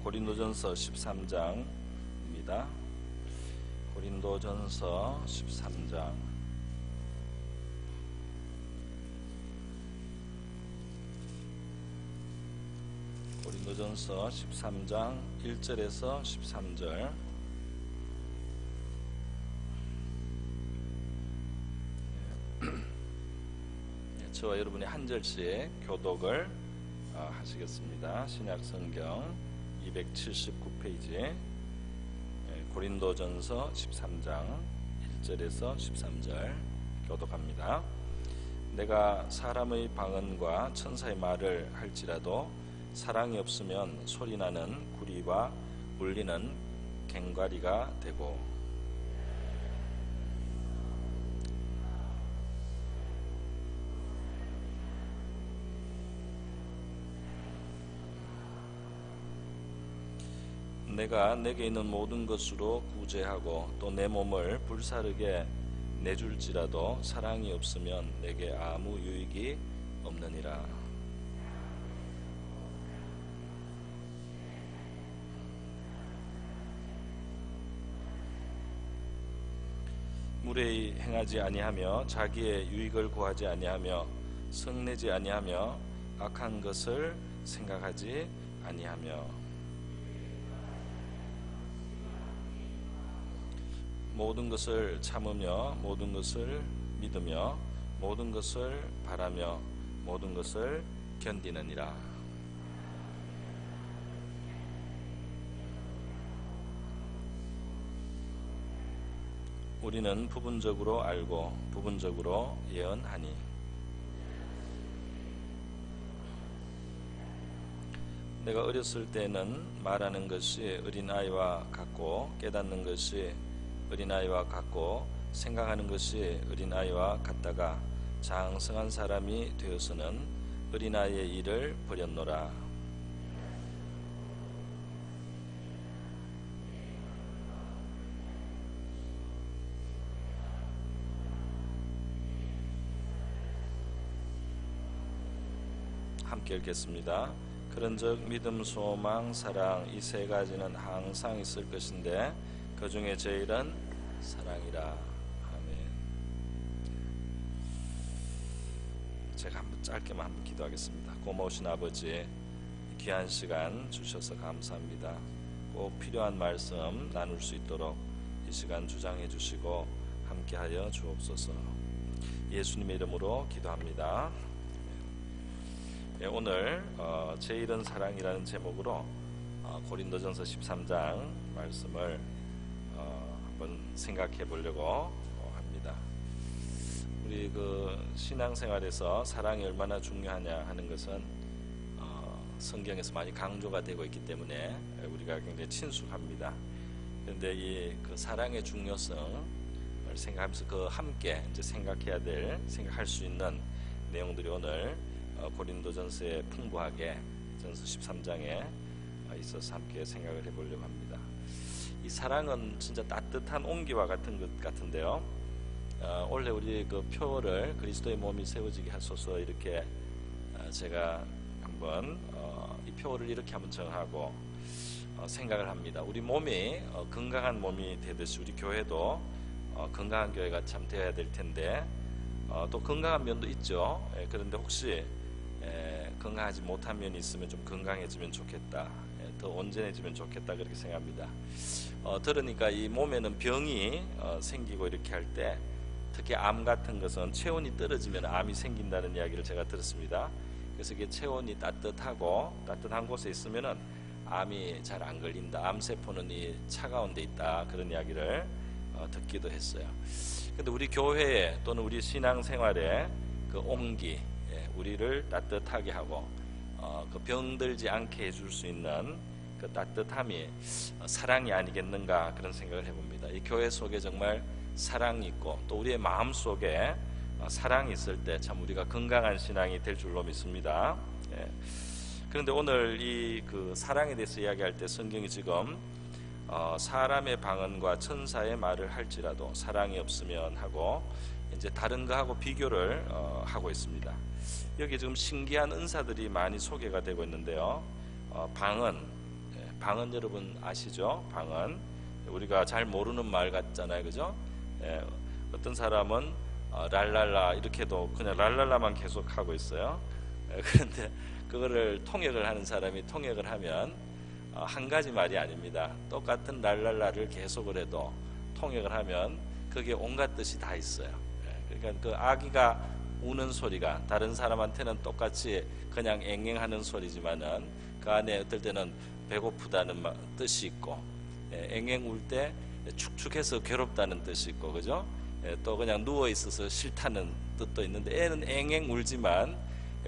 고린도전서 13장입니다. 고린도전서 13장. 고린도전서 13장 1절에서 13절. 저와 여러분이 한 절씩 교독을 하시겠습니다. 신약성경 279페이지 고린도전서 13장 1절에서 13절 교독합니다. 내가 사람의 방언과 천사의 말을 할지라도 사랑이 없으면 소리나는 구리와 울리는 괭과리가 되고, 내가 내게 있는 모든 것으로 구제하고 또 내 몸을 불사르게 내줄지라도 사랑이 없으면 내게 아무 유익이 없느니라. 무례히 행하지 아니하며 자기의 유익을 구하지 아니하며 성내지 아니하며 악한 것을 생각하지 아니하며 모든 것을 참으며 모든 것을 믿으며 모든 것을 바라며 모든 것을 견디느니라. 우리는 부분적으로 알고 부분적으로 예언하니 내가 어렸을 때는 말하는 것이 어린아이와 같고 깨닫는 것이 어린아이와 같고 생각하는 것이 어린아이와 같다가 장성한 사람이 되어서는 어린아이의 일을 버렸노라. 함께 읽겠습니다. 그런즉 믿음, 소망, 사랑 이 세 가지는 항상 있을 것인데 그 중에 제일은 사랑이라. 아멘. 제가 짧게만 한번 기도하겠습니다. 고마우신 아버지, 귀한 시간 주셔서 감사합니다. 꼭 필요한 말씀 나눌 수 있도록 이 시간 주장해 주시고 함께하여 주옵소서. 예수님의 이름으로 기도합니다. 오늘 제일은 사랑이라는 제목으로 고린도전서 13장 말씀을 한번 생각해 보려고 합니다. 우리 신앙생활에서 사랑이 얼마나 중요하냐 하는 것은 성경에서 많이 강조가 되고 있기 때문에 우리가 굉장히 친숙합니다. 그런데 이 사랑의 중요성을 생각하면서 함께 이제 생각할 수 있는 내용들이 오늘 고린도전서에 풍부하게 전서 13장에 있어서 함께 생각을 해보려고 합니다. 이 사랑은 진짜 따뜻한 온기와 같은 것 같은데요. 원래 우리 표를 그리스도의 몸이 세워지게 하소서 이렇게 제가 한번 이 표를 이렇게 한번 정하고 생각을 합니다. 우리 몸이 건강한 몸이 되듯이 우리 교회도 건강한 교회가 참 되어야 될 텐데 또 건강한 면도 있죠. 그런데 혹시 건강하지 못한 면이 있으면 좀 건강해지면 좋겠다, 더 온전해지면 좋겠다 그렇게 생각합니다. 들으니까 이 몸에는 병이 생기고 이렇게 할 때 특히 암 같은 것은 체온이 떨어지면 암이 생긴다는 이야기를 제가 들었습니다. 그래서 이게 체온이 따뜻한 곳에 있으면은 암이 잘 안 걸린다, 암세포는 이 차가운 데 있다 그런 이야기를 듣기도 했어요. 근데 우리 교회에 또는 우리 신앙생활에 온기, 우리를 따뜻하게 하고 병들지 않게 해줄 수 있는 그 따뜻함이 사랑이 아니겠는가 그런 생각을 해봅니다. 이 교회 속에 정말 사랑이 있고 또 우리의 마음 속에 사랑이 있을 때 참 우리가 건강한 신앙이 될 줄로 믿습니다. 그런데 오늘 이 사랑에 대해서 이야기할 때 성경이 지금 사람의 방언과 천사의 말을 할지라도 사랑이 없으면 하고 이제 다른 거하고 비교를 하고 있습니다. 여기 지금 신기한 은사들이 많이 소개가 되고 있는데요. 방언, 방언 여러분 아시죠? 방언 우리가 잘 모르는 말 같잖아요, 그죠? 어떤 사람은 랄랄라 이렇게도 그냥 랄랄라만 계속 하고 있어요. 그런데 그거를 통역을 하는 사람이 통역을 하면 한 가지 말이 아닙니다. 똑같은 랄랄라를 계속을 해도 통역을 하면 거기에 온갖 뜻이 다 있어요. 그러니까 그 아기가 우는 소리가 다른 사람한테는 똑같이 그냥 앵앵하는 소리지만은 그 안에 어떨 때는 배고프다는 뜻이 있고, 앵앵 울 때 축축해서 괴롭다는 뜻이 있고, 그죠? 또 그냥 누워 있어서 싫다는 뜻도 있는데, 애는 앵앵 울지만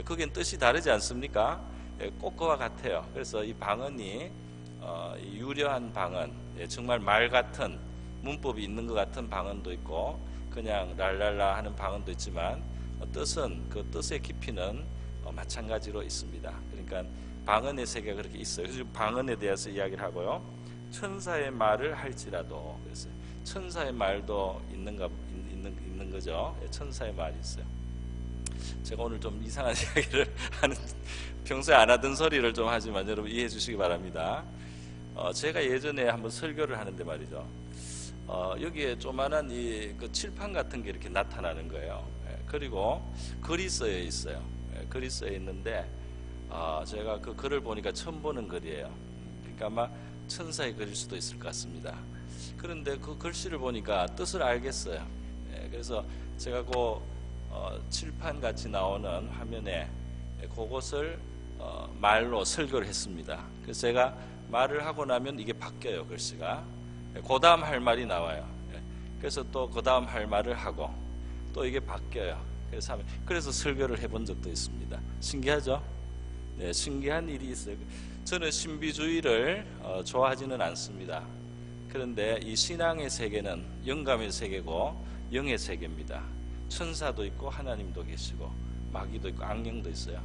그게 뜻이 다르지 않습니까? 꼭 그와 같아요. 그래서 이 방언이 유려한 방언, 정말 말 같은 문법이 있는 것 같은 방언도 있고, 그냥 랄랄라 하는 방언도 있지만 뜻은 그 뜻의 깊이는 마찬가지로 있습니다. 그러니까 방언의 세계가 그렇게 있어요. 그래서 방언에 대해서 이야기를 하고요. 천사의 말을 할지라도, 그래서 천사의 말도 있는 거죠. 천사의 말이 있어요. 제가 오늘 좀 이상한 이야기를 하는, 평소에 안 하던 소리를 좀 하지만 여러분 이해해 주시기 바랍니다. 제가 예전에 한번 설교를 하는데 말이죠. 여기에 조만한 그 칠판 같은 게 이렇게 나타나는 거예요. 그리고 글이 쓰여 있어요. 글이 쓰여 있는데 제가 그 글을 보니까 처음 보는 글이에요. 그러니까 아마 천사의 글일 수도 있을 것 같습니다. 그런데 그 글씨를 보니까 뜻을 알겠어요. 그래서 제가 그 칠판 같이 나오는 화면에 그것을 말로 설교를 했습니다. 그래서 제가 말을 하고 나면 이게 바뀌어요, 글씨가. 그 다음 할 말이 나와요. 그래서 또 그 다음 할 말을 하고 또 이게 바뀌어요. 그래서 설교를 해본 적도 있습니다. 신기하죠? 네, 신기한 일이 있어요. 저는 신비주의를 좋아하지는 않습니다. 그런데 이 신앙의 세계는 영감의 세계고 영의 세계입니다. 천사도 있고 하나님도 계시고 마귀도 있고 악령도 있어요.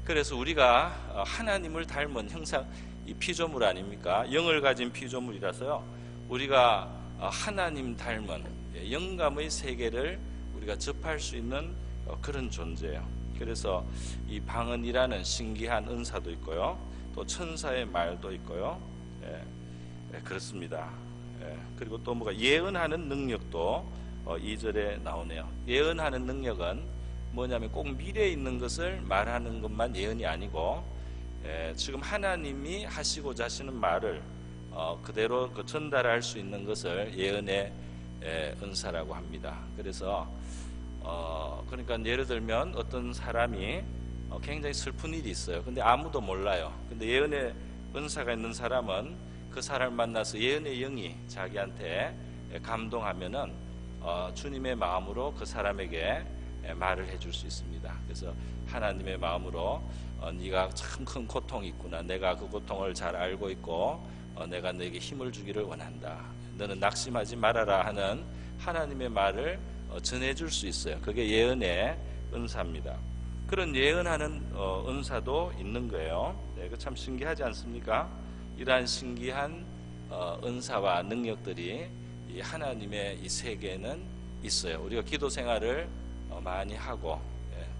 그래서 우리가 하나님을 닮은 형상, 이 피조물 아닙니까? 영을 가진 피조물이라서요, 우리가 하나님 닮은 영감의 세계를 우리가 접할 수 있는 그런 존재예요. 그래서 이 방언이라는 신기한 은사도 있고요, 또 천사의 말도 있고요. 그렇습니다. 그리고 또 뭐가 예언하는 능력도 2절에 나오네요. 예언하는 능력은 뭐냐면 꼭 미래에 있는 것을 말하는 것만 예언이 아니고, 지금 하나님이 하시고자 하시는 말을 그대로 전달할 수 있는 것을 예언의 은사라고 합니다. 그래서 그러니까 예를 들면 어떤 사람이 굉장히 슬픈 일이 있어요. 근데 아무도 몰라요. 근데 예언의 은사가 있는 사람은 그 사람을 만나서 예언의 영이 자기한테 감동하면은 주님의 마음으로 그 사람에게 말을 해줄 수 있습니다. 그래서 하나님의 마음으로 네가 참 큰 고통이 있구나, 내가 그 고통을 잘 알고 있고 내가 너에게 힘을 주기를 원한다, 너는 낙심하지 말아라 하는 하나님의 말을 전해줄 수 있어요. 그게 예언의 은사입니다. 그런 예언하는 은사도 있는 거예요. 네, 참 신기하지 않습니까? 이러한 신기한 은사와 능력들이 이 하나님의 이 세계에는 있어요. 우리가 기도 생활을 많이 하고,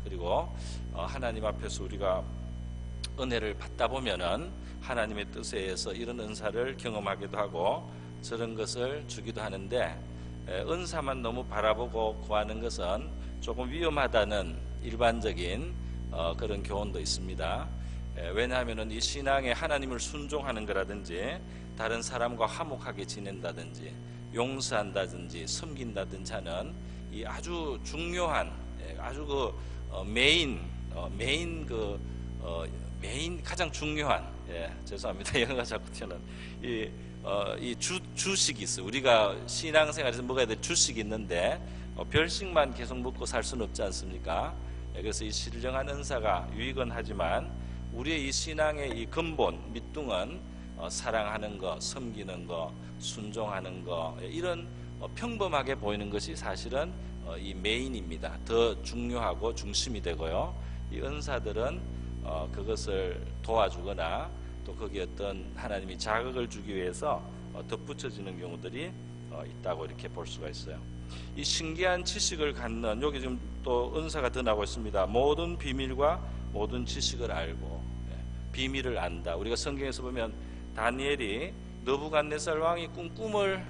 그리고 하나님 앞에서 우리가 은혜를 받다 보면은 하나님의 뜻에 의해서 이런 은사를 경험하기도 하고 저런 것을 주기도 하는데, 은사만 너무 바라보고 구하는 것은 조금 위험하다는 일반적인 그런 교훈도 있습니다. 왜냐하면 이 신앙에 하나님을 순종하는 거라든지 다른 사람과 화목하게 지낸다든지 용서한다든지 섬긴다든지 하는 이 아주 중요한, 아주 그 메인 가장 중요한, 죄송합니다, 영어가 자꾸 튀어나온 이 주식이 있어요. 우리가 신앙생활에서 먹어야 될 주식이 있는데 별식만 계속 먹고 살 수는 없지 않습니까? 그래서 이 신령한 은사가 유익은 하지만 우리의 이 신앙의 이 근본 밑둥은 사랑하는 것, 섬기는 것, 순종하는 것, 이런 평범하게 보이는 것이 사실은 이 메인입니다. 더 중요하고 중심이 되고요. 이 은사들은 그것을 도와주거나 또 거기에 어떤 하나님이 자극을 주기 위해서 덧붙여지는 경우들이 있다고 이렇게 볼 수가 있어요. 이 신기한 지식을 갖는, 여기 지금 또 은사가 더 나오고 있습니다. 모든 비밀과 모든 지식을 알고, 비밀을 안다. 우리가 성경에서 보면 다니엘이 느부갓네살 왕이 꾼 꿈을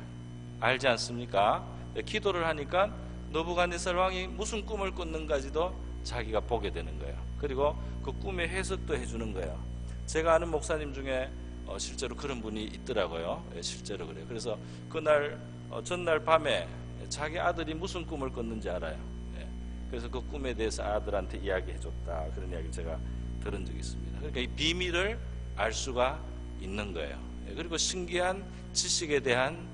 알지 않습니까? 기도를 하니까 느부갓네살 왕이 무슨 꿈을 꿨는가지도 자기가 보게 되는 거예요. 그리고 그 꿈의 해석도 해주는 거예요. 제가 아는 목사님 중에 실제로 그런 분이 있더라고요. 실제로 그래요. 그래서 그날 전날 밤에 자기 아들이 무슨 꿈을 꿨는지 알아요. 그래서 그 꿈에 대해서 아들한테 이야기해줬다, 그런 이야기를 제가 들은 적이 있습니다. 그러니까 이 비밀을 알 수가 있는 거예요. 그리고 신기한 지식에 대한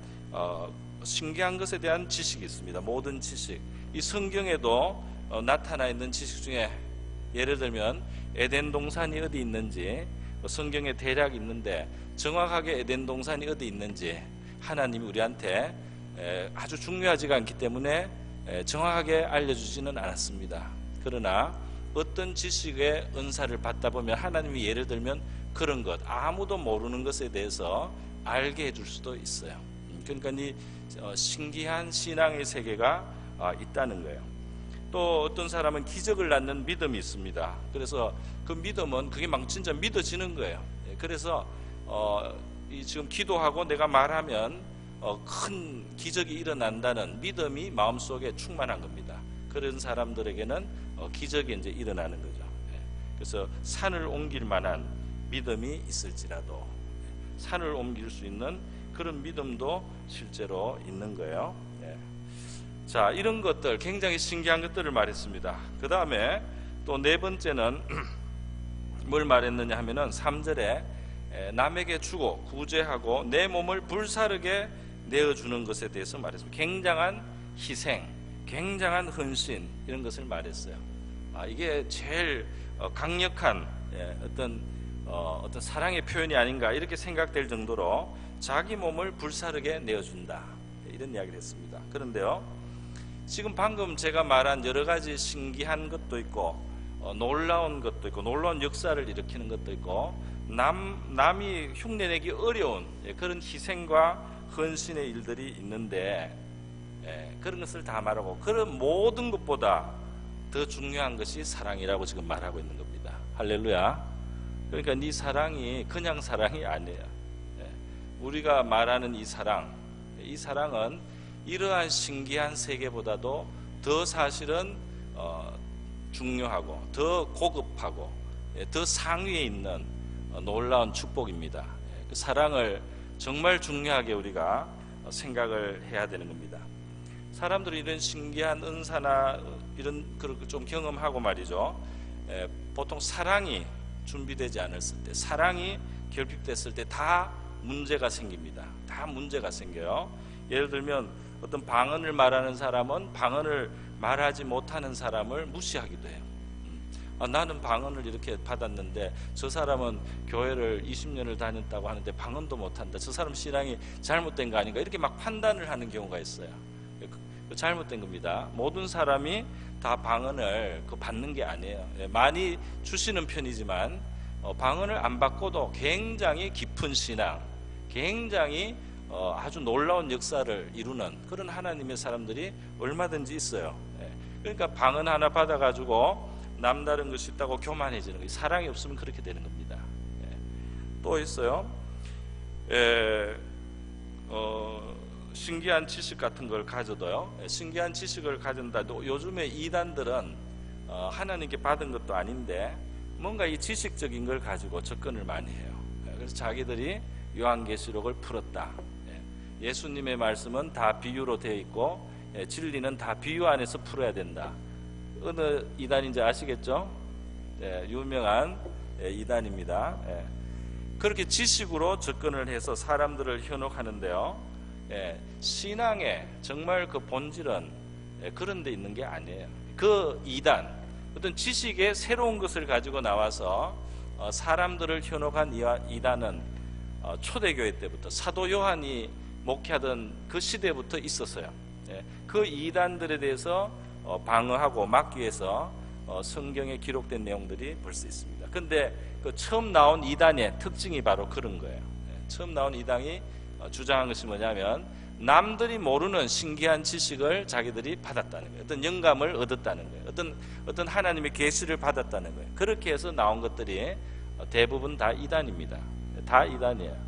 신기한 것에 대한 지식이 있습니다. 모든 지식, 이 성경에도 나타나 있는 지식 중에 예를 들면 에덴 동산이 어디 있는지 성경에 대략 있는데 정확하게 에덴 동산이 어디 있는지 하나님이 우리한테 아주 중요하지가 않기 때문에 정확하게 알려주지는 않았습니다. 그러나 어떤 지식의 은사를 받다 보면 하나님이 예를 들면 그런 것, 아무도 모르는 것에 대해서 알게 해줄 수도 있어요. 그러니까 이 신기한 신앙의 세계가 있다는 거예요. 또 어떤 사람은 기적을 낳는 믿음이 있습니다. 그래서 그 믿음은 그게 막 진짜 믿어지는 거예요. 그래서 지금 기도하고 내가 말하면 큰 기적이 일어난다는 믿음이 마음속에 충만한 겁니다. 그런 사람들에게는 기적이 이제 일어나는 거죠. 그래서 산을 옮길 만한 믿음이 있을지라도 산을 옮길 수 있는 그런 믿음도 실제로 있는 거예요. 자, 이런 것들, 굉장히 신기한 것들을 말했습니다. 그 다음에 또 네 번째는 뭘 말했느냐 하면은 3절에 남에게 주고 구제하고 내 몸을 불사르게 내어주는 것에 대해서 말했습니다. 굉장한 희생, 굉장한 헌신, 이런 것을 말했어요. 이게 제일 강력한 어떤 사랑의 표현이 아닌가 이렇게 생각될 정도로 자기 몸을 불사르게 내어준다, 이런 이야기를 했습니다. 그런데요, 지금 방금 제가 말한 여러 가지 신기한 것도 있고 놀라운 것도 있고 놀라운 역사를 일으키는 것도 있고 남이 흉내내기 어려운 그런 희생과 헌신의 일들이 있는데 그런 것을 다 말하고 그런 모든 것보다 더 중요한 것이 사랑이라고 지금 말하고 있는 겁니다. 할렐루야. 그러니까 네 사랑이 그냥 사랑이 아니에요. 우리가 말하는 이 사랑은 이러한 신기한 세계보다도 더 사실은 중요하고 더 고급하고 더 상위에 있는 놀라운 축복입니다. 그 사랑을 정말 중요하게 우리가 생각을 해야 되는 겁니다. 사람들이 이런 신기한 은사나 이런 걸 좀 경험하고 말이죠, 보통 사랑이 준비되지 않았을 때, 사랑이 결핍됐을 때 다 문제가 생깁니다. 다 문제가 생겨요. 예를 들면 어떤 방언을 말하는 사람은 방언을 말하지 못하는 사람을 무시하기도 해요. 나는 방언을 이렇게 받았는데 저 사람은 교회를 20년을 다녔다고 하는데 방언도 못한다, 저 사람 신앙이 잘못된 거 아닌가, 이렇게 막 판단을 하는 경우가 있어요. 잘못된 겁니다. 모든 사람이 다 방언을 받는 게 아니에요. 많이 주시는 편이지만 방언을 안 받고도 굉장히 깊은 신앙, 굉장히 아주 놀라운 역사를 이루는 그런 하나님의 사람들이 얼마든지 있어요. 그러니까 방언 하나 받아가지고 남다른 것이 있다고 교만해지는 거예요. 사랑이 없으면 그렇게 되는 겁니다. 또 있어요. 신기한 지식 같은 걸 가져도요, 신기한 지식을 가진다도 요즘에 이단들은 하나님께 받은 것도 아닌데 뭔가 이 지식적인 걸 가지고 접근을 많이 해요. 그래서 자기들이 요한계시록을 풀었다, 예수님의 말씀은 다 비유로 되어 있고 진리는 다 비유 안에서 풀어야 된다. 어느 이단인지 아시겠죠? 유명한 이단입니다. 그렇게 지식으로 접근을 해서 사람들을 현혹하는데요, 신앙의 정말 그 본질은 그런 데 있는 게 아니에요. 그 이단, 어떤 지식의 새로운 것을 가지고 나와서 사람들을 현혹한 이단은 초대교회 때부터 사도 요한이 목회하던 그 시대부터 있었어요. 그 이단들에 대해서 방어하고 막기 위해서 성경에 기록된 내용들이 벌써 있습니다. 근데 그 처음 나온 이단의 특징이 바로 그런 거예요. 처음 나온 이단이 주장한 것이 뭐냐면 남들이 모르는 신기한 지식을 자기들이 받았다는 거예요. 어떤 영감을 얻었다는 거예요. 어떤 하나님의 계시를 받았다는 거예요. 그렇게 해서 나온 것들이 대부분 다 이단입니다. 다 이단이에요.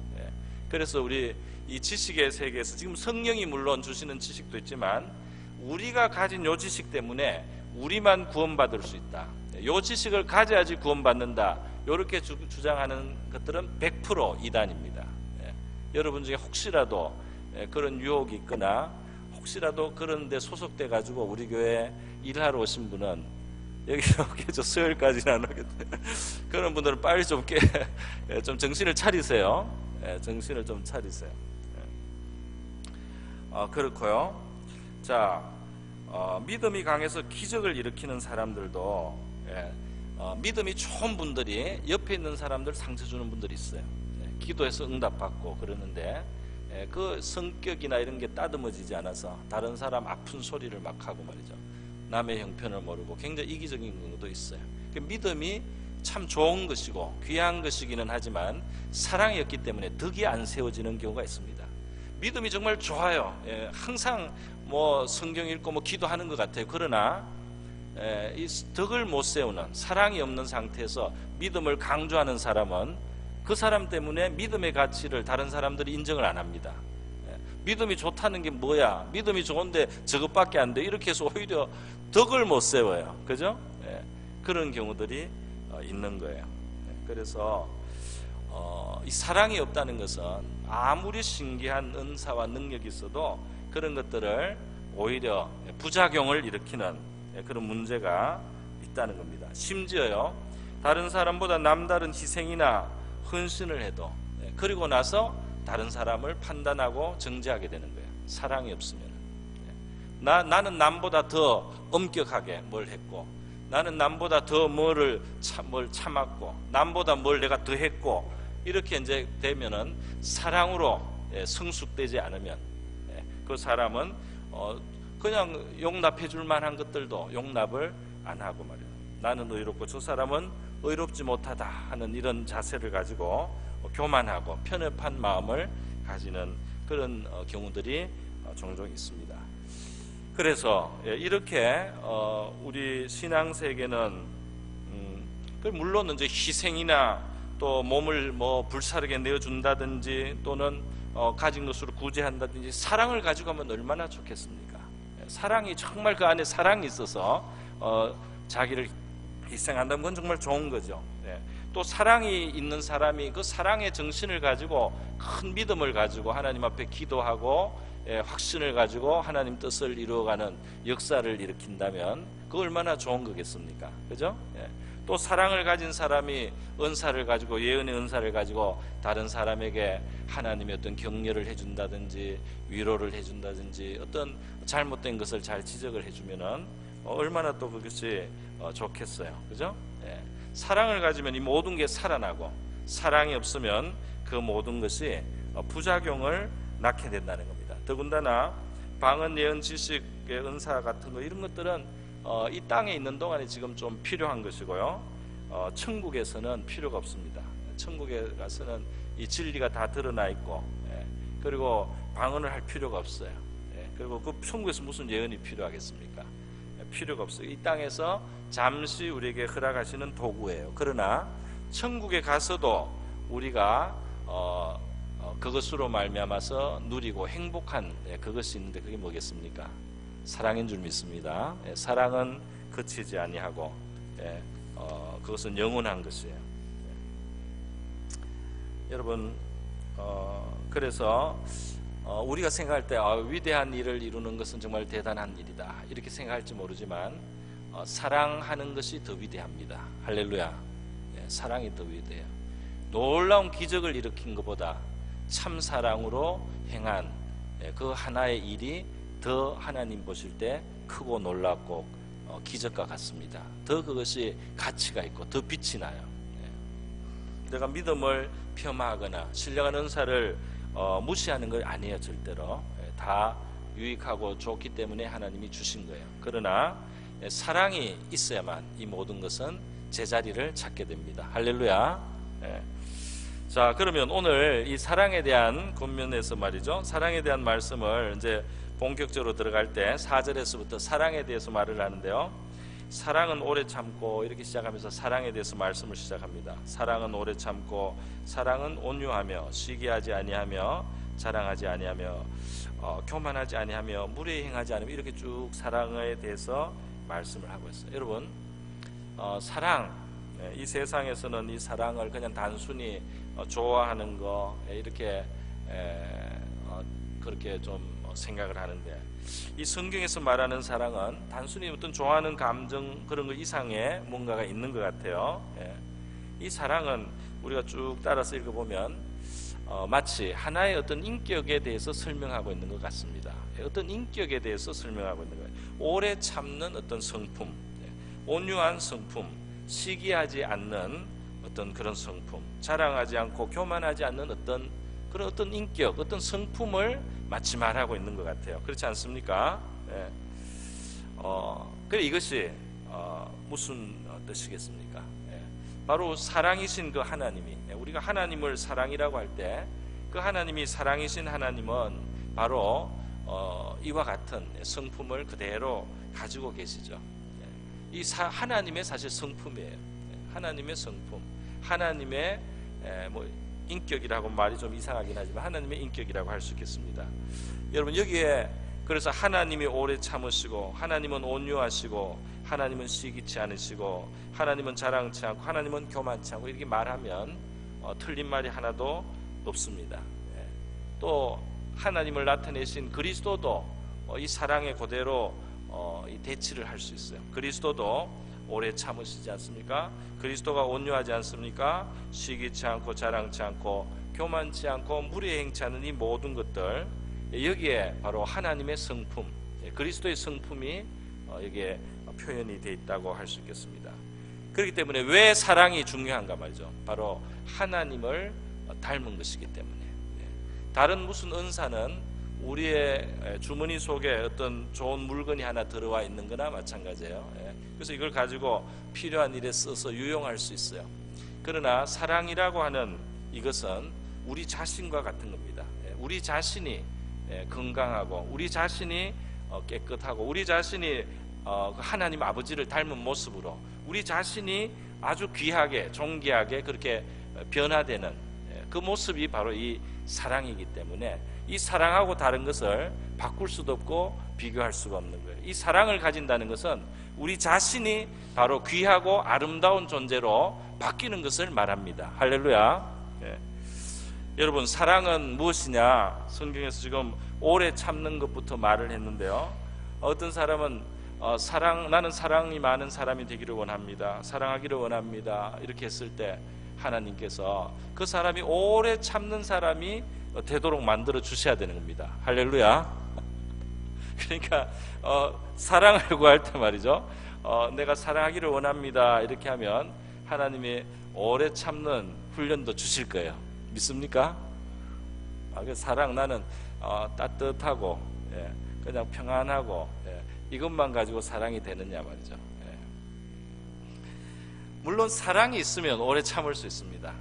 그래서 우리 이 지식의 세계에서 지금 성령이 물론 주시는 지식도 있지만 우리가 가진 요 지식 때문에 우리만 구원받을 수 있다, 요 지식을 가져야지 구원받는다, 이렇게 주장하는 것들은 100% 이단입니다. 여러분 중에 혹시라도 그런 유혹이 있거나 혹시라도 그런 데 소속돼 가지고 우리 교회 일하러 오신 분은 여기 저 수요일까지는 안 오겠다. 그런 분들은 빨리 좀 정신을 차리세요. 정신을 좀 차리세요. 그렇고요. 자, 믿음이 강해서 기적을 일으키는 사람들도 믿음이 좋은 분들이 옆에 있는 사람들 상처 주는 분들이 있어요. 기도해서 응답받고 그러는데 그 성격이나 이런 게 따듬어지지 않아서 다른 사람 아픈 소리를 막 하고 말이죠. 남의 형편을 모르고 굉장히 이기적인 경우도 있어요. 믿음이 참 좋은 것이고 귀한 것이기는 하지만 사랑이 없기 때문에 덕이 안 세워지는 경우가 있습니다. 믿음이 정말 좋아요. 항상 성경 읽고 기도하는 것 같아요. 그러나 이 덕을 못 세우는, 사랑이 없는 상태에서 믿음을 강조하는 사람은 그 사람 때문에 믿음의 가치를 다른 사람들이 인정을 안 합니다. 믿음이 좋다는 게 뭐야? 믿음이 좋은데 저것밖에 안 돼. 이렇게 해서 오히려 덕을 못 세워요. 그죠? 그런 경우들이 있는 거예요. 그래서 이 사랑이 없다는 것은 아무리 신기한 은사와 능력이 있어도 그런 것들을 오히려 부작용을 일으키는 그런 문제가 있다는 겁니다. 심지어요, 다른 사람보다 남다른 희생이나 헌신을 해도 그리고 나서 다른 사람을 판단하고 정죄하게 되는 거예요. 사랑이 없으면. 나는 남보다 더 엄격하게 뭘 했고, 나는 남보다 더 뭘 참았고, 남보다 뭘 내가 더 했고, 이렇게 이제 되면은 사랑으로 성숙되지 않으면 그 사람은 그냥 용납해 줄 만한 것들도 용납을 안 하고 말이에요. 나는 의롭고 저 사람은 의롭지 못하다 하는 이런 자세를 가지고 교만하고 편협한 마음을 가지는 그런 경우들이 종종 있습니다. 그래서 이렇게 우리 신앙 세계는 물론 이제 희생이나 또 몸을 불사르게 내어준다든지 또는 가진 것으로 구제한다든지 사랑을 가지고 하면 얼마나 좋겠습니까? 사랑이 정말 그 안에 사랑이 있어서 자기를 희생한다면 그건 정말 좋은 거죠. 또 사랑이 있는 사람이 그 사랑의 정신을 가지고 큰 믿음을 가지고 하나님 앞에 기도하고 확신을 가지고 하나님 뜻을 이루어가는 역사를 일으킨다면 그 얼마나 좋은 거겠습니까? 그죠? 또 사랑을 가진 사람이 은사를 가지고, 예언의 은사를 가지고 다른 사람에게 하나님의 어떤 격려를 해준다든지 위로를 해준다든지 어떤 잘못된 것을 잘 지적을 해주면은 얼마나 또 그것이 좋겠어요. 그죠? 사랑을 가지면 이 모든 게 살아나고, 사랑이 없으면 그 모든 것이 부작용을 낳게 된다는 겁니다. 더군다나 방언, 예언, 지식의 은사 같은 거, 이런 것들은 이 땅에 있는 동안에 지금 좀 필요한 것이고요. 천국에서는 필요가 없습니다. 천국에 가서는 이 진리가 다 드러나 있고, 그리고 방언을 할 필요가 없어요. 그리고 그 천국에서 무슨 예언이 필요하겠습니까? 필요가 없어요. 이 땅에서 잠시 우리에게 허락하시는 도구예요. 그러나 천국에 가서도 우리가 그것으로 말미암아서 누리고 행복한 그것이 있는데 그게 뭐겠습니까? 사랑인 줄 믿습니다. 사랑은 그치지 아니하고 그것은 영원한 것이에요. 여러분, 그래서 우리가 생각할 때 위대한 일을 이루는 것은 정말 대단한 일이다 이렇게 생각할지 모르지만 사랑하는 것이 더 위대합니다. 할렐루야. 사랑이 더 위대해요. 놀라운 기적을 일으킨 것보다 참 사랑으로 행한 그 하나의 일이 더 하나님 보실 때 크고 놀랍고 기적과 같습니다. 더 그것이 가치가 있고 더 빛이 나요. 내가 믿음을 폄하하거나 신령한 은사를 무시하는 거 아니에요. 절대로 다 유익하고 좋기 때문에 하나님이 주신 거예요. 그러나 사랑이 있어야만 이 모든 것은 제자리를 찾게 됩니다. 할렐루야. 자, 그러면 오늘 이 사랑에 대한 권면에서 말이죠, 사랑에 대한 말씀을 이제 본격적으로 들어갈 때 4절에서부터 사랑에 대해서 말을 하는데요, 사랑은 오래 참고 이렇게 시작하면서 사랑에 대해서 말씀을 시작합니다. 사랑은 오래 참고, 사랑은 온유하며, 시기하지 아니하며, 자랑하지 아니하며, 교만하지 아니하며, 무례히 행하지 않으며, 이렇게 쭉 사랑에 대해서 말씀을 하고 있어요. 여러분, 사랑, 이 세상에서는 이 사랑을 그냥 단순히 좋아하는 거 이렇게 그렇게 좀 생각을 하는데, 이 성경에서 말하는 사랑은 단순히 어떤 좋아하는 감정 그런 거 이상의 뭔가가 있는 것 같아요. 이 사랑은 우리가 쭉 따라서 읽어보면 마치 하나의 어떤 인격에 대해서 설명하고 있는 것 같습니다. 어떤 인격에 대해서 설명하고 있는 거예요. 오래 참는 어떤 성품, 온유한 성품, 시기하지 않는 어떤 그런 성품, 자랑하지 않고 교만하지 않는 그런 어떤 인격, 어떤 성품을 마치 말하고 있는 것 같아요. 그렇지 않습니까? 그래 이것이 무슨 뜻이겠습니까? 바로 사랑이신 그 하나님이, 우리가 하나님을 사랑이라고 할 때 그 하나님이 사랑이신 하나님은 바로 이와 같은 성품을 그대로 가지고 계시죠. 이 하나님의 사실 성품이에요. 하나님의 성품, 하나님의 인격이라고 말이 좀 이상하긴 하지만 하나님의 인격이라고 할 수 있겠습니다. 여러분, 여기에 그래서 하나님이 오래 참으시고, 하나님은 온유하시고, 하나님은 시기치 않으시고, 하나님은 자랑치 않고, 하나님은 교만치 않고, 이렇게 말하면 틀린 말이 하나도 없습니다. 또 하나님을 나타내신 그리스도도 이 사랑의 그대로 이 대치를 할 수 있어요. 그리스도도 오래 참으시지 않습니까? 그리스도가 온유하지 않습니까? 시기치 않고, 자랑치 않고, 교만치 않고, 무례 행치 않은 이 모든 것들, 여기에 바로 하나님의 성품, 그리스도의 성품이 여기에 표현이 되어 있다고 할 수 있겠습니다. 그렇기 때문에 왜 사랑이 중요한가 말이죠. 바로 하나님을 닮은 것이기 때문에. 다른 무슨 은사는 우리의 주머니 속에 어떤 좋은 물건이 하나 들어와 있는 거나 마찬가지예요. 그래서 이걸 가지고 필요한 일에 써서 유용할 수 있어요. 그러나 사랑이라고 하는 이것은 우리 자신과 같은 겁니다. 우리 자신이 건강하고, 우리 자신이 깨끗하고, 우리 자신이 하나님 아버지를 닮은 모습으로 우리 자신이 아주 귀하게, 존귀하게 그렇게 변화되는 그 모습이 바로 이 사랑이기 때문에, 이 사랑하고 다른 것을 바꿀 수도 없고 비교할 수가 없는 거예요. 이 사랑을 가진다는 것은 우리 자신이 바로 귀하고 아름다운 존재로 바뀌는 것을 말합니다. 할렐루야. 여러분, 사랑은 무엇이냐? 성경에서 지금 오래 참는 것부터 말을 했는데요. 어떤 사람은 나는 사랑이 많은 사람이 되기를 원합니다, 사랑하기를 원합니다, 이렇게 했을 때 하나님께서 그 사람이 오래 참는 사람이 되도록 만들어 주셔야 되는 겁니다. 할렐루야. 그러니까 사랑을 구할 때 말이죠, 내가 사랑하기를 원합니다 이렇게 하면 하나님이 오래 참는 훈련도 주실 거예요. 믿습니까? 그 사랑, 나는 따뜻하고 그냥 평안하고 이것만 가지고 사랑이 되느냐 말이죠. 물론 사랑이 있으면 오래 참을 수 있습니다.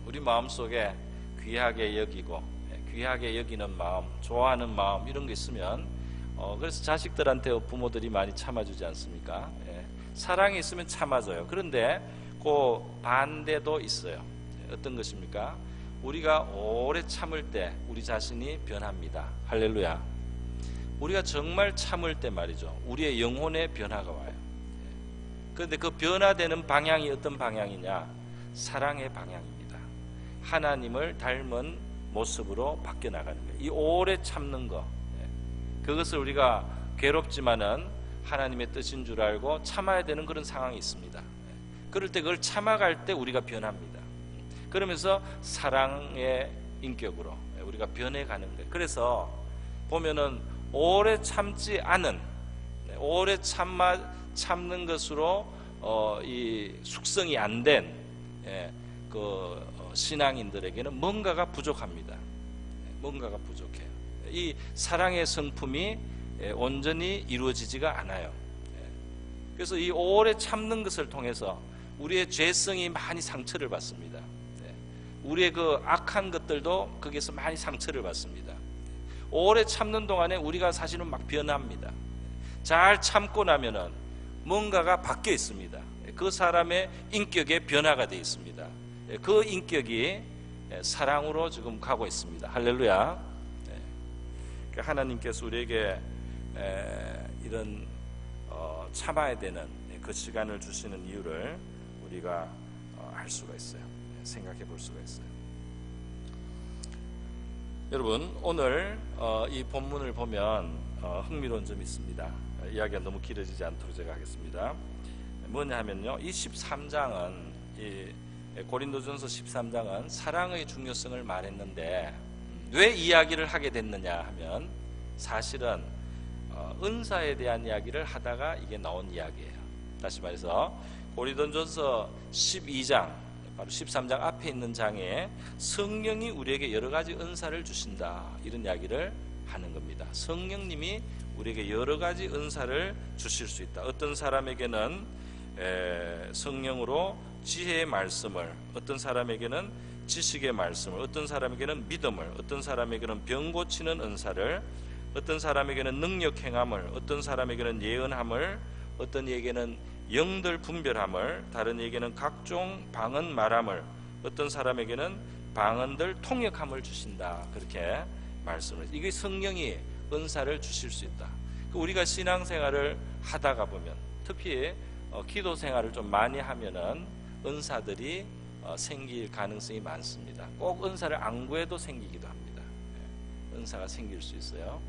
우리 마음속에 귀하게 여기고, 귀하게 여기는 마음, 좋아하는 마음, 이런 게 있으면 그래서 자식들한테 부모들이 많이 참아주지 않습니까? 사랑이 있으면 참아줘요. 그런데 그 반대도 있어요. 어떤 것입니까? 우리가 오래 참을 때 우리 자신이 변합니다. 할렐루야. 우리가 정말 참을 때 말이죠, 우리의 영혼의 변화가 와요. 그런데 그 변화되는 방향이 어떤 방향이냐? 사랑의 방향입니다. 하나님을 닮은 모습으로 바뀌어 나가는 거예요. 이 오래 참는 거, 그것을 우리가 괴롭지만은 하나님의 뜻인 줄 알고 참아야 되는 그런 상황이 있습니다. 그럴 때 그걸 참아갈 때 우리가 변합니다. 그러면서 사랑의 인격으로 우리가 변해가는 거예요. 그래서 보면은 오래 참지 않은, 오래 참는 것으로 이 숙성이 안 된 그 신앙인들에게는 뭔가가 부족합니다. 뭔가가 부족해요. 이 사랑의 성품이 온전히 이루어지지가 않아요. 그래서 이 오래 참는 것을 통해서 우리의 죄성이 많이 상처를 받습니다. 우리의 그 악한 것들도 거기에서 많이 상처를 받습니다. 오래 참는 동안에 우리가 사실은 막 변합니다. 잘 참고 나면은 뭔가가 바뀌어 있습니다. 그 사람의 인격의 변화가 되어 있습니다. 그 인격이 사랑으로 지금 가고 있습니다. 할렐루야. 하나님께서 우리에게 이런 참아야 되는 그 시간을 주시는 이유를 우리가 알 수가 있어요. 생각해 볼 수가 있어요. 여러분, 오늘 이 본문을 보면 흥미로운 점이 있습니다. 이야기가 너무 길어지지 않도록 제가 하겠습니다. 뭐냐 하면요, 이 13장은 이 고린도전서 13장은 사랑의 중요성을 말했는데 왜 이야기를 하게 됐느냐 하면 사실은 은사에 대한 이야기를 하다가 이게 나온 이야기예요. 다시 말해서 고린도전서 12장, 바로 13장 앞에 있는 장에 성령이 우리에게 여러 가지 은사를 주신다, 이런 이야기를 하는 겁니다. 성령님이 우리에게 여러 가지 은사를 주실 수 있다. 어떤 사람에게는 성령으로 지혜의 말씀을, 어떤 사람에게는 지식의 말씀을, 어떤 사람에게는 믿음을, 어떤 사람에게는 병 고치는 은사를, 어떤 사람에게는 능력 행함을, 어떤 사람에게는 예언함을, 어떤 이에게는 영들 분별함을, 다른 이에게는 각종 방언 말함을, 어떤 사람에게는 방언들 통역함을 주신다, 그렇게 말씀을 해요. 이게 성령이 은사를 주실 수 있다. 우리가 신앙생활을 하다가 보면, 특히 기도 생활을 좀 많이 하면은 은사들이 생길 가능성이 많습니다. 꼭 은사를 안 구해도 생기기도 합니다. 은사가 생길 수 있어요.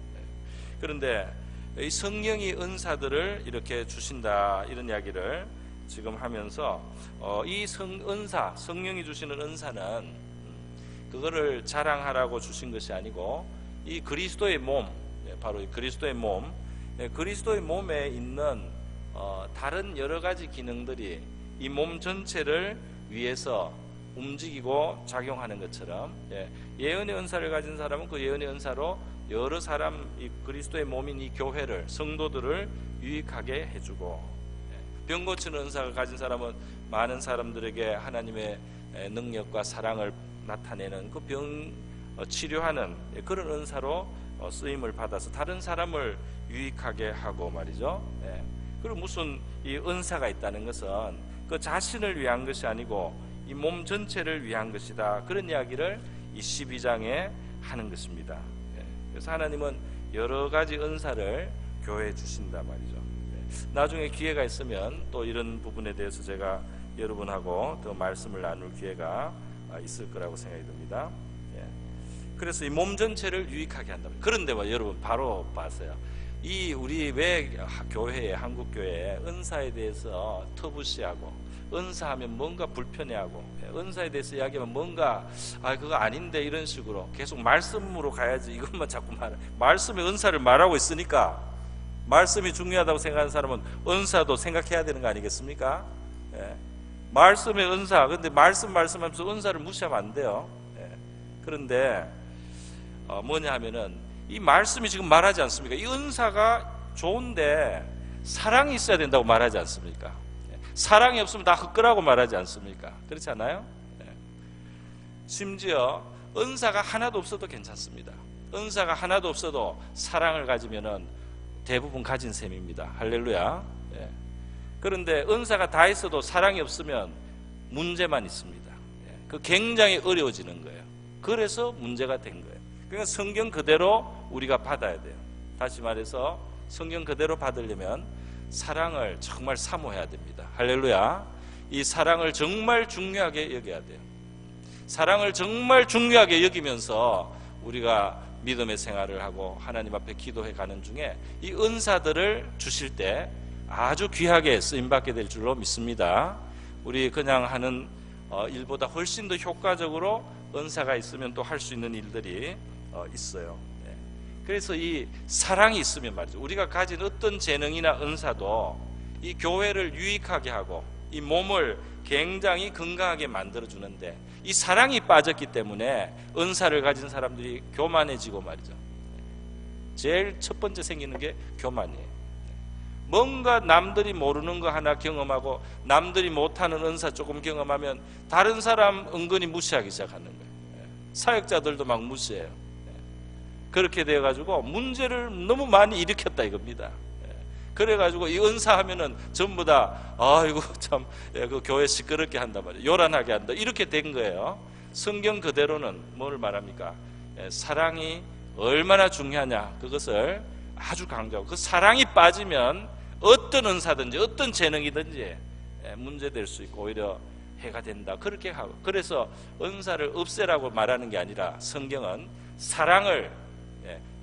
그런데 이 성령이 은사들을 이렇게 주신다, 이런 이야기를 지금 하면서 이 은사, 성령이 주시는 은사는 그거를 자랑하라고 주신 것이 아니고 이 그리스도의 몸, 바로 이 그리스도의 몸, 그리스도의 몸에 있는 다른 여러 가지 기능들이 이 몸 전체를 위해서 움직이고 작용하는 것처럼, 예언의 은사를 가진 사람은 그 예언의 은사로 여러 사람, 이 그리스도의 몸인 이 교회를, 성도들을 유익하게 해주고, 병 고치는 은사를 가진 사람은 많은 사람들에게 하나님의 능력과 사랑을 나타내는 그 병 치료하는 그런 은사로 쓰임을 받아서 다른 사람을 유익하게 하고 말이죠. 그리고 무슨 이 은사가 있다는 것은 그 자신을 위한 것이 아니고 이 몸 전체를 위한 것이다, 그런 이야기를 이 12장에 하는 것입니다. 그래서 하나님은 여러 가지 은사를 교회에 주신다 말이죠. 나중에 기회가 있으면 또 이런 부분에 대해서 제가 여러분하고 더 말씀을 나눌 기회가 있을 거라고 생각이 듭니다. 그래서 이 몸 전체를 유익하게 한다. 그런데 여러분 바로 봤어요. 이 우리 왜 교회에, 한국 교회에 은사에 대해서 터부시하고, 은사하면 뭔가 불편해하고, 은사에 대해서 이야기하면 뭔가 그거 아닌데, 이런 식으로 계속 말씀으로 가야지, 이것만 자꾸 말해. 말씀의 은사를 말하고 있으니까 말씀이 중요하다고 생각하는 사람은 은사도 생각해야 되는 거 아니겠습니까? 말씀의 은사, 근데 말씀하면서 은사를 무시하면 안 돼요. 그런데 뭐냐 하면은 이 말씀이 지금 말하지 않습니까? 이 은사가 좋은데 사랑이 있어야 된다고 말하지 않습니까? 사랑이 없으면 다 헛거라고 말하지 않습니까? 그렇지 않아요? 심지어 은사가 하나도 없어도 괜찮습니다. 은사가 하나도 없어도 사랑을 가지면은 대부분 가진 셈입니다. 할렐루야. 그런데 은사가 다 있어도 사랑이 없으면 문제만 있습니다. 그 굉장히 어려워지는 거예요. 그래서 문제가 된 거예요. 그러니까 성경 그대로 우리가 받아야 돼요. 다시 말해서 성경 그대로 받으려면 사랑을 정말 사모해야 됩니다. 할렐루야. 이 사랑을 정말 중요하게 여겨야 돼요. 사랑을 정말 중요하게 여기면서 우리가 믿음의 생활을 하고 하나님 앞에 기도해 가는 중에 이 은사들을 주실 때 아주 귀하게 쓰임받게 될 줄로 믿습니다. 우리 그냥 하는 일보다 훨씬 더 효과적으로 은사가 있으면 또 할 수 있는 일들이 있어요. 그래서 이 사랑이 있으면 말이죠, 우리가 가진 어떤 재능이나 은사도 이 교회를 유익하게 하고 이 몸을 굉장히 건강하게 만들어주는데, 이 사랑이 빠졌기 때문에 은사를 가진 사람들이 교만해지고 말이죠. 제일 첫 번째 생기는 게 교만이에요. 뭔가 남들이 모르는 거 하나 경험하고 남들이 못하는 은사 조금 경험하면 다른 사람 은근히 무시하기 시작하는 거예요. 사역자들도 막 무시해요. 그렇게 되어가지고 문제를 너무 많이 일으켰다 이겁니다. 그래가지고 이 은사하면은 전부 다 아이고 참 그 교회 시끄럽게 한단 말이에요. 요란하게 한다. 이렇게 된 거예요. 성경 그대로는 뭘 말합니까? 사랑이 얼마나 중요하냐, 그것을 아주 강조하고, 그 사랑이 빠지면 어떤 은사든지 어떤 재능이든지 문제될 수 있고 오히려 해가 된다, 그렇게 하고. 그래서 은사를 없애라고 말하는 게 아니라 성경은 사랑을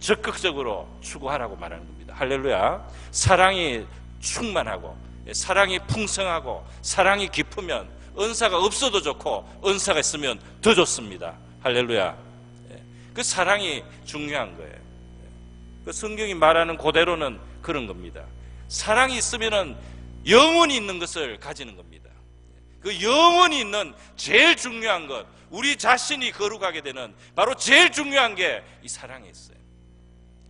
적극적으로 추구하라고 말하는 겁니다. 할렐루야. 사랑이 충만하고 사랑이 풍성하고 사랑이 깊으면 은사가 없어도 좋고 은사가 있으면 더 좋습니다. 할렐루야. 그 사랑이 중요한 거예요. 그 성경이 말하는 그대로는 그런 겁니다. 사랑이 있으면 영원히 있는 것을 가지는 겁니다. 그 영원히 있는 제일 중요한 것, 우리 자신이 거룩하게 되는 바로 제일 중요한 게 이 사랑에 있어요.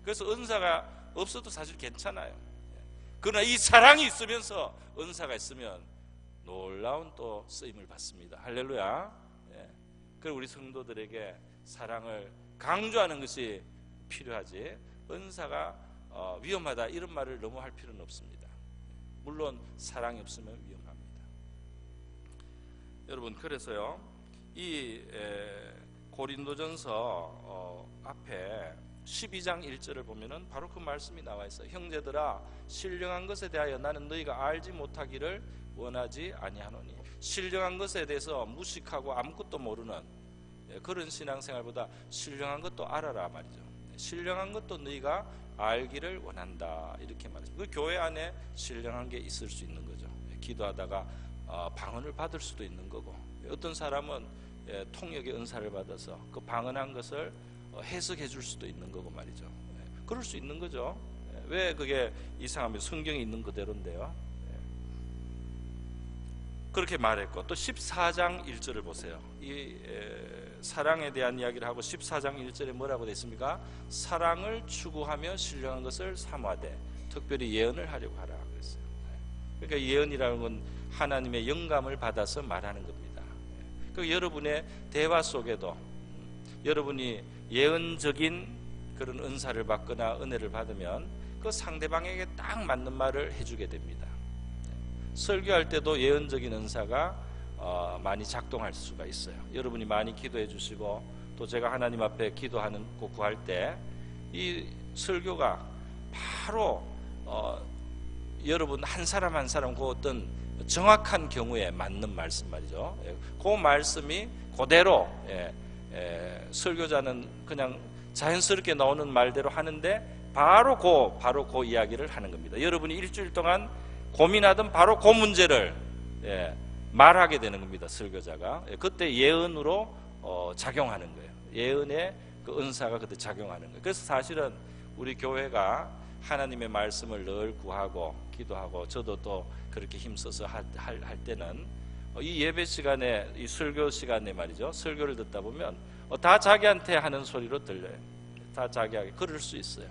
그래서 은사가 없어도 사실 괜찮아요. 그러나 이 사랑이 있으면서 은사가 있으면 놀라운 또 쓰임을 받습니다. 할렐루야. 그리고 우리 성도들에게 사랑을 강조하는 것이 필요하지, 은사가 위험하다 이런 말을 너무 할 필요는 없습니다. 물론 사랑이 없으면 위험합니다. 여러분, 그래서요, 이 고린도전서 앞에 12장 1절을 보면은 바로 그 말씀이 나와 있어요. 형제들아, 신령한 것에 대하여 나는 너희가 알지 못하기를 원하지 아니하노니. 신령한 것에 대해서 무식하고 아무것도 모르는 그런 신앙생활보다 신령한 것도 알아라 말이죠. 신령한 것도 너희가 알기를 원한다, 이렇게 말이죠. 그 교회 안에 신령한 게 있을 수 있는 거죠. 기도하다가 방언을 받을 수도 있는 거고, 어떤 사람은 통역의 은사를 받아서 그 방언한 것을 해석해 줄 수도 있는 거고 말이죠. 그럴 수 있는 거죠. 왜 그게 이상하면 성경에 있는 그대로인데요. 그렇게 말했고, 또 14장 1절을 보세요. 이 사랑에 대한 이야기를 하고 14장 1절에 뭐라고 되어 있습니까? 사랑을 추구하며 신령한 것을 사모하되 특별히 예언을 하려고 하라 그랬어요. 그러니까 예언이라는 건 하나님의 영감을 받아서 말하는 겁니다. 그 여러분의 대화 속에도 여러분이 예언적인 그런 은사를 받거나 은혜를 받으면 그 상대방에게 딱 맞는 말을 해주게 됩니다. 설교할 때도 예언적인 은사가 많이 작동할 수가 있어요. 여러분이 많이 기도해 주시고, 또 제가 하나님 앞에 기도하는 거 구할 때 이 설교가 바로 여러분 한 사람 한 사람 그 어떤 정확한 경우에 맞는 말씀 말이죠. 그 말씀이 그대로 설교자는 그냥 자연스럽게 나오는 말대로 하는데 바로 그 이야기를 하는 겁니다. 여러분이 일주일 동안 고민하던 바로 그 문제를 말하게 되는 겁니다. 설교자가 그때 예언으로 작용하는 거예요. 예언의 그 은사가 그때 작용하는 거예요. 그래서 사실은 우리 교회가 하나님의 말씀을 늘 구하고 기도하고, 저도 또 그렇게 힘써서 할 때는 이 예배 시간에, 이 설교 시간에 말이죠, 설교를 듣다 보면 다 자기한테 하는 소리로 들려요. 다 자기에게. 그럴 수 있어요.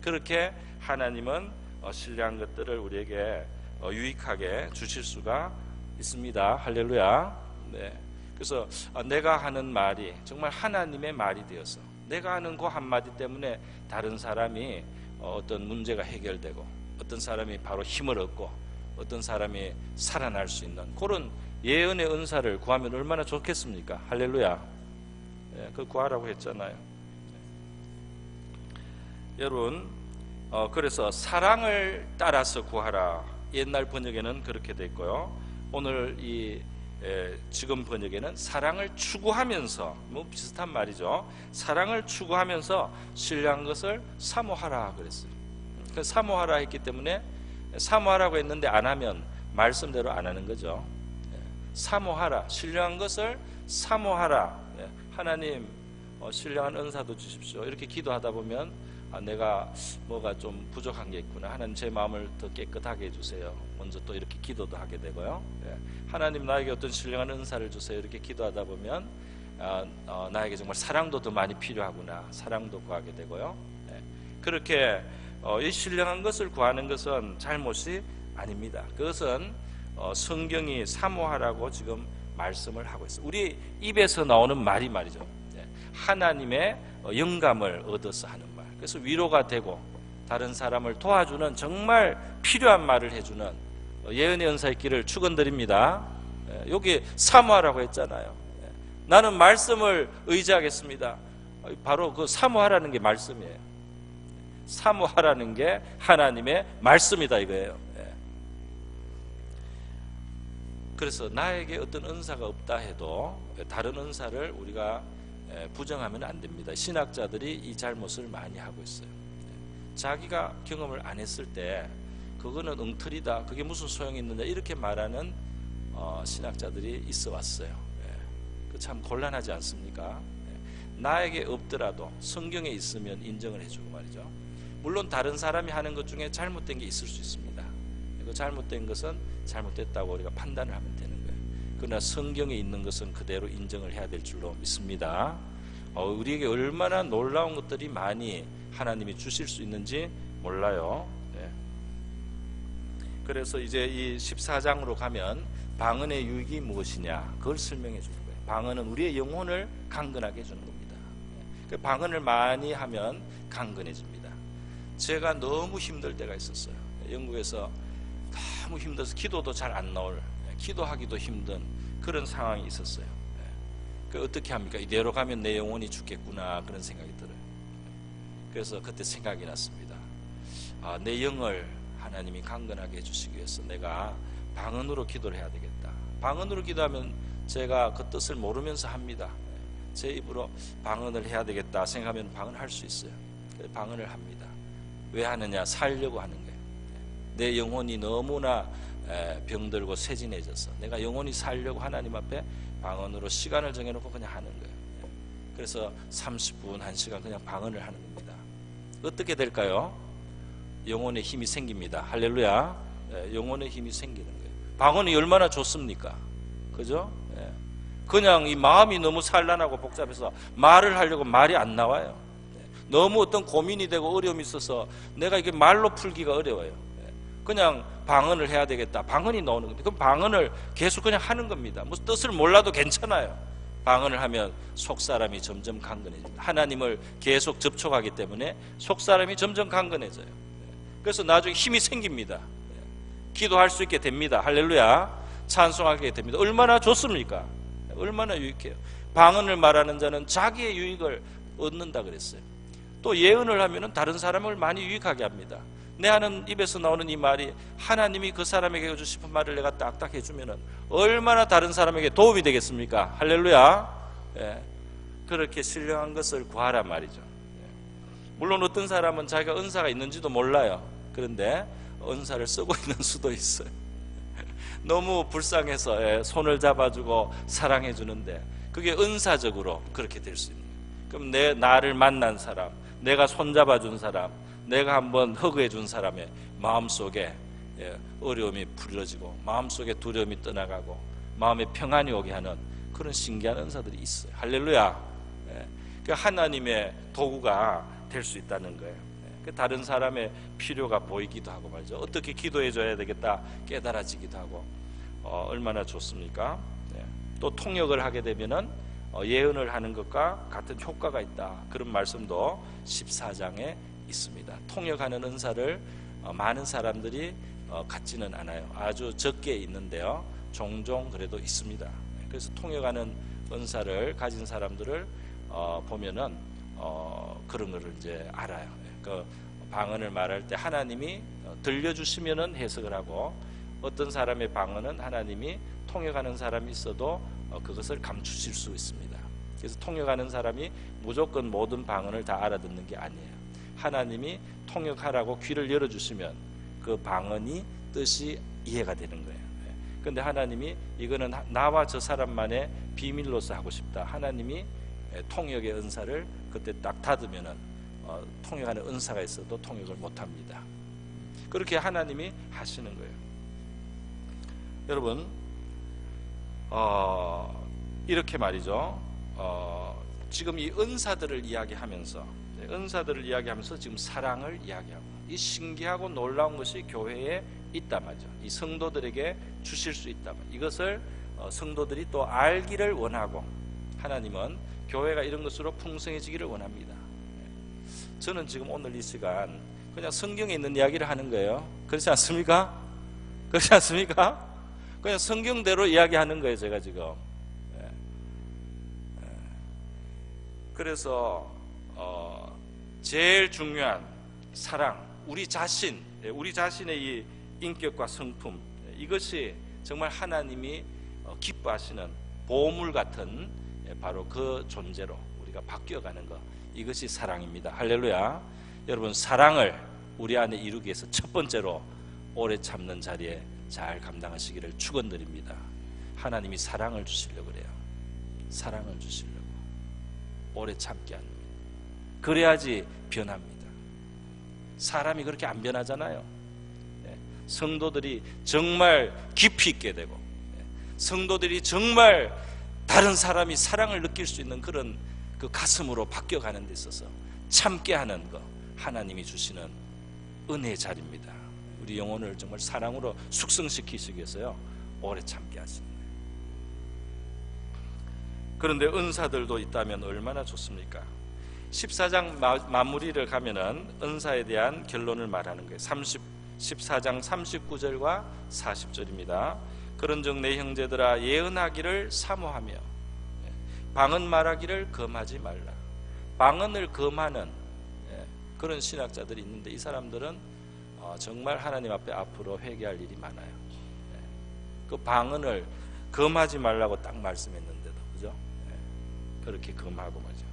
그렇게 하나님은 신뢰한 것들을 우리에게 유익하게 주실 수가 있습니다. 할렐루야. 네. 그래서 내가 하는 말이 정말 하나님의 말이 되어서, 내가 하는 그 한마디 때문에 다른 사람이 어떤 문제가 해결되고, 어떤 사람이 바로 힘을 얻고, 어떤 사람이 살아날 수 있는 그런 예언의 은사를 구하면 얼마나 좋겠습니까? 할렐루야. 그 구하라고 했잖아요. 여러분, 그래서 사랑을 따라서 구하라. 옛날 번역에는 그렇게 돼 있고요. 오늘 지금 번역에는 사랑을 추구하면서, 뭐 비슷한 말이죠. 사랑을 추구하면서 신령한 것을 사모하라 그랬어요. 사모하라 했기 때문에, 사모하라고 했는데 안 하면 말씀대로 안 하는 거죠. 사모하라, 신령한 것을 사모하라. 하나님, 신령한 은사도 주십시오. 이렇게 기도하다 보면 내가 뭐가 좀 부족한 게 있구나, 하나님 제 마음을 더 깨끗하게 해주세요. 먼저 또 이렇게 기도도 하게 되고요. 하나님 나에게 어떤 신령한 은사를 주세요. 이렇게 기도하다 보면 나에게 정말 사랑도 더 많이 필요하구나, 사랑도 구하게 되고요. 그렇게 이 신령한 것을 구하는 것은 잘못이 아닙니다. 그것은 성경이 사모하라고 지금 말씀을 하고 있어요. 우리 입에서 나오는 말이 말이죠, 하나님의 영감을 얻어서 하는 말. 그래서 위로가 되고 다른 사람을 도와주는 정말 필요한 말을 해주는 예언의 은사의 길을 축원드립니다. 여기 사모하라고 했잖아요. 나는 말씀을 의지하겠습니다. 바로 그 사모하라는 게 말씀이에요. 사모하라는 게 하나님의 말씀이다 이거예요. 그래서 나에게 어떤 은사가 없다 해도 다른 은사를 우리가 부정하면 안 됩니다. 신학자들이 이 잘못을 많이 하고 있어요. 자기가 경험을 안 했을 때 그거는 엉터리다, 그게 무슨 소용이 있느냐 이렇게 말하는 신학자들이 있어 왔어요. 참 곤란하지 않습니까? 나에게 없더라도 성경에 있으면 인정을 해주고 말이죠. 물론 다른 사람이 하는 것 중에 잘못된 게 있을 수 있습니다. 그 잘못된 것은 잘못됐다고 우리가 판단을 하면 되는 거예요. 그러나 성경에 있는 것은 그대로 인정을 해야 될 줄로 믿습니다. 우리에게 얼마나 놀라운 것들이 많이 하나님이 주실 수 있는지 몰라요. 그래서 이제 이 14장으로 가면 방언의 유익이 무엇이냐 그걸 설명해 주는 거예요. 방언은 우리의 영혼을 강건하게 해주는 겁니다. 방언을 많이 하면 강건해집니다. 제가 너무 힘들 때가 있었어요. 영국에서 너무 힘들어서 기도도 잘 안 나올, 기도하기도 힘든 그런 상황이 있었어요. 어떻게 합니까? 이대로 가면 내 영혼이 죽겠구나 그런 생각이 들어요. 그래서 그때 생각이 났습니다. 내 영을 하나님이 강건하게 해주시기 위해서 내가 방언으로 기도를 해야 되겠다. 방언으로 기도하면 제가 그 뜻을 모르면서 합니다. 제 입으로 방언을 해야 되겠다 생각하면 방언할 수 있어요. 방언을 합니다. 왜 하느냐? 살려고 하는 거예요. 내 영혼이 너무나 병들고 쇠진해져서 내가 영혼이 살려고 하나님 앞에 방언으로 시간을 정해놓고 그냥 하는 거예요. 그래서 30분, 1시간 그냥 방언을 하는 겁니다. 어떻게 될까요? 영혼의 힘이 생깁니다. 할렐루야. 영혼의 힘이 생기는 거예요. 방언이 얼마나 좋습니까? 그죠? 그냥 이 마음이 너무 산란하고 복잡해서 말을 하려고 말이 안 나와요. 너무 어떤 고민이 되고 어려움이 있어서 내가 이게 말로 풀기가 어려워요. 그냥 방언을 해야 되겠다. 방언이 나오는 겁니다. 그럼 방언을 계속 그냥 하는 겁니다. 무슨 뜻을 몰라도 괜찮아요. 방언을 하면 속사람이 점점 강건해집니다. 하나님을 계속 접촉하기 때문에 속사람이 점점 강건해져요. 그래서 나중에 힘이 생깁니다. 기도할 수 있게 됩니다. 할렐루야. 찬송하게 됩니다. 얼마나 좋습니까? 얼마나 유익해요. 방언을 말하는 자는 자기의 유익을 얻는다 그랬어요. 또 예언을 하면 다른 사람을 많이 유익하게 합니다. 내 하는 입에서 나오는 이 말이 하나님이 그 사람에게 해주고 싶은 말을 내가 딱딱 해주면 얼마나 다른 사람에게 도움이 되겠습니까? 할렐루야. 그렇게 신령한 것을 구하란 말이죠. 물론 어떤 사람은 자기가 은사가 있는지도 몰라요. 그런데 은사를 쓰고 있는 수도 있어요. 너무 불쌍해서 손을 잡아주고 사랑해주는데 그게 은사적으로 그렇게 될 수 있는 거예요. 그럼 나를 만난 사람, 내가 손잡아준 사람, 내가 한번 허그해준 사람의 마음속에 어려움이 풀어지고 마음속에 두려움이 떠나가고 마음에 평안이 오게 하는 그런 신기한 은사들이 있어요. 할렐루야. 그 하나님의 도구가 될 수 있다는 거예요. 다른 사람의 필요가 보이기도 하고 말이죠. 어떻게 기도해줘야 되겠다 깨달아지기도 하고 얼마나 좋습니까? 또 통역을 하게 되면은 예언을 하는 것과 같은 효과가 있다. 그런 말씀도 14장에 있습니다. 통역하는 은사를 많은 사람들이 갖지는 않아요. 아주 적게 있는데요. 종종 그래도 있습니다. 그래서 통역하는 은사를 가진 사람들을 보면은 그런 거를 이제 알아요. 그 방언을 말할 때 하나님이 들려주시면은 해석을 하고 어떤 사람의 방언은 하나님이 통역하는 사람이 있어도 그것을 감추실 수 있습니다. 그래서 통역하는 사람이 무조건 모든 방언을 다 알아듣는 게 아니에요. 하나님이 통역하라고 귀를 열어주시면 그 방언이 뜻이 이해가 되는 거예요. 그런데 하나님이 이거는 나와 저 사람만의 비밀로서 하고 싶다. 하나님이 통역의 은사를 그때 딱 닫으면은 통역하는 은사가 있어도 통역을 못합니다. 그렇게 하나님이 하시는 거예요. 여러분 이렇게 말이죠. 지금 이 은사들을 이야기하면서 지금 사랑을 이야기하고 이 신기하고 놀라운 것이 교회에 있단 말이죠. 이 성도들에게 주실 수 있단 말이죠. 이것을 성도들이 또 알기를 원하고 하나님은 교회가 이런 것으로 풍성해지기를 원합니다. 저는 지금 오늘 이 시간 그냥 성경에 있는 이야기를 하는 거예요. 그렇지 않습니까? 그렇지 않습니까? 그냥 성경대로 이야기하는 거예요, 제가 지금. 그래서 제일 중요한 사랑, 우리 자신의 이 인격과 성품, 이것이 정말 하나님이 기뻐하시는 보물 같은 바로 그 존재로 우리가 바뀌어가는 것, 이것이 사랑입니다. 할렐루야. 여러분, 사랑을 우리 안에 이루기 위해서 첫 번째로 오래 참는 자리에 잘 감당하시기를 축원드립니다. 하나님이 사랑을 주시려고 그래요. 사랑을 주시려고 오래 참게 합니다. 그래야지 변합니다. 사람이 그렇게 안 변하잖아요. 성도들이 정말 깊이 있게 되고, 성도들이 정말 다른 사람이 사랑을 느낄 수 있는 그런 그 가슴으로 바뀌어가는 데 있어서 참게 하는 것, 하나님이 주시는 은혜의 자리입니다. 우리 영혼을 정말 사랑으로 숙성시키시기 위해서요, 오래 참게 하시는 거예요. 그런데 은사들도 있다면 얼마나 좋습니까? 14장 마무리를 가면은 은사에 대한 결론을 말하는 거예요. 14장 39절과 40절입니다. 그런즉 내 형제들아, 예언하기를 사모하며 방언 말하기를 금하지 말라. 방언을 금하는 그런 신학자들이 있는데, 이 사람들은 정말 하나님 앞으로 회개할 일이 많아요. 그 방언을 금하지 말라고 딱 말씀했는데도, 그죠? 그렇게 금하고 말이죠.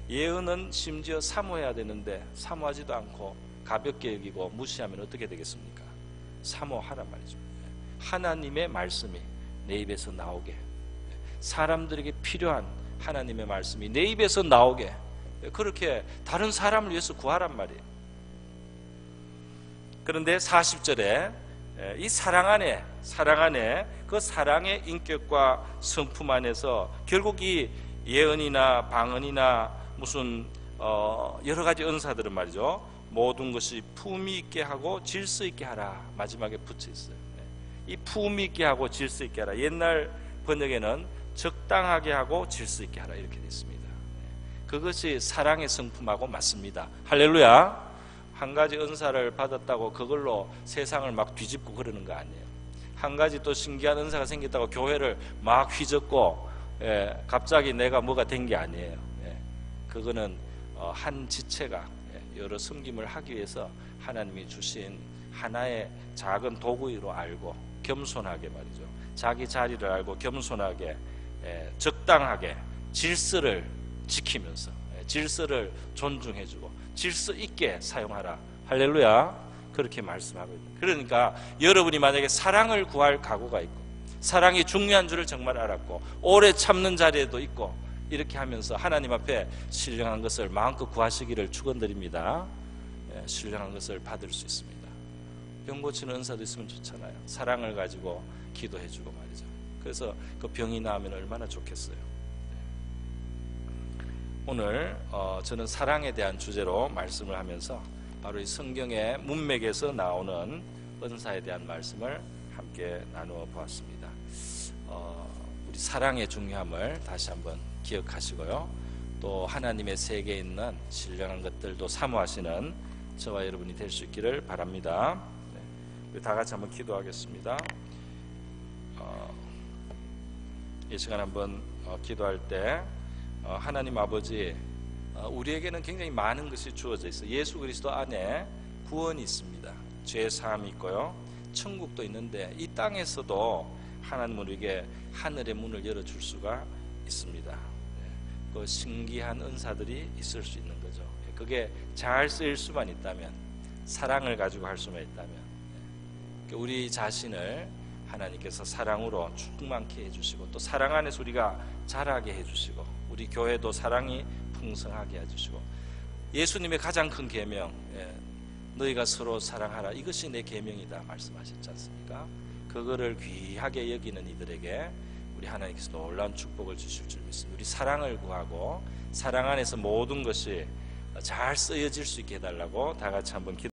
예언은 심지어 사모해야 되는데 사모하지도 않고 가볍게 여기고 무시하면 어떻게 되겠습니까? 사모하란 말이죠. 하나님의 말씀이 내 입에서 나오게, 사람들에게 필요한 하나님의 말씀이 내 입에서 나오게, 그렇게 다른 사람을 위해서 구하란 말이에요. 그런데 40절에 이 사랑 안에 그 사랑의 인격과 성품 안에서 결국 이 예언이나 방언이나 무슨 여러 가지 은사들은 말이죠, 모든 것이 품위 있게 하고 질서 있게 하라, 마지막에 붙여 있어요. 이 품위 있게 하고 질서 있게 하라, 옛날 번역에는 적당하게 하고 질서 있게 하라, 이렇게 되어 있습니다. 그것이 사랑의 성품하고 맞습니다. 할렐루야. 한 가지 은사를 받았다고 그걸로 세상을 막 뒤집고 그러는 거 아니에요. 한 가지 또 신기한 은사가 생겼다고 교회를 막 휘젓고 갑자기 내가 뭐가 된 게 아니에요. 그거는 한 지체가 여러 섬김을 하기 위해서 하나님이 주신 하나의 작은 도구로 알고 겸손하게 말이죠, 자기 자리를 알고 겸손하게 적당하게 질서를 지키면서 질서를 존중해주고 질서 있게 사용하라. 할렐루야. 그렇게 말씀하고 있는. 그러니까 여러분이 만약에 사랑을 구할 각오가 있고, 사랑이 중요한 줄을 정말 알았고, 오래 참는 자리에도 있고, 이렇게 하면서 하나님 앞에 신령한 것을 마음껏 구하시기를 축원드립니다. 신령한 것을 받을 수 있습니다. 병 고치는 은사도 있으면 좋잖아요. 사랑을 가지고 기도해주고 말이죠. 그래서 그 병이 나으면 얼마나 좋겠어요. 오늘 저는 사랑에 대한 주제로 말씀을 하면서 바로 이 성경의 문맥에서 나오는 은사에 대한 말씀을 함께 나누어 보았습니다. 우리 사랑의 중요함을 다시 한번 기억하시고요, 또 하나님의 세계에 있는 신령한 것들도 사모하시는 저와 여러분이 될 수 있기를 바랍니다. 우리 다 같이 한번 기도하겠습니다. 이 시간 한번 기도할 때 하나님 아버지, 우리에게는 굉장히 많은 것이 주어져 있어요. 예수 그리스도 안에 구원이 있습니다. 죄 사함이 있고요, 천국도 있는데 이 땅에서도 하나님은 우리에게 하늘의 문을 열어줄 수가 있습니다. 그 신기한 은사들이 있을 수 있는 거죠. 그게 잘 쓰일 수만 있다면, 사랑을 가지고 할 수만 있다면, 우리 자신을 하나님께서 사랑으로 충만케 해주시고, 또 사랑 안에서 우리가 자라게 해주시고, 우리 교회도 사랑이 풍성하게 해주시고, 예수님의 가장 큰 계명, 너희가 서로 사랑하라, 이것이 내 계명이다 말씀하셨지 않습니까? 그거를 귀하게 여기는 이들에게 우리 하나님께서 놀라운 축복을 주실 줄 믿습니다. 우리 사랑을 구하고 사랑 안에서 모든 것이 잘 쓰여질 수 있게 해달라고 다 같이 한번 기도합니다.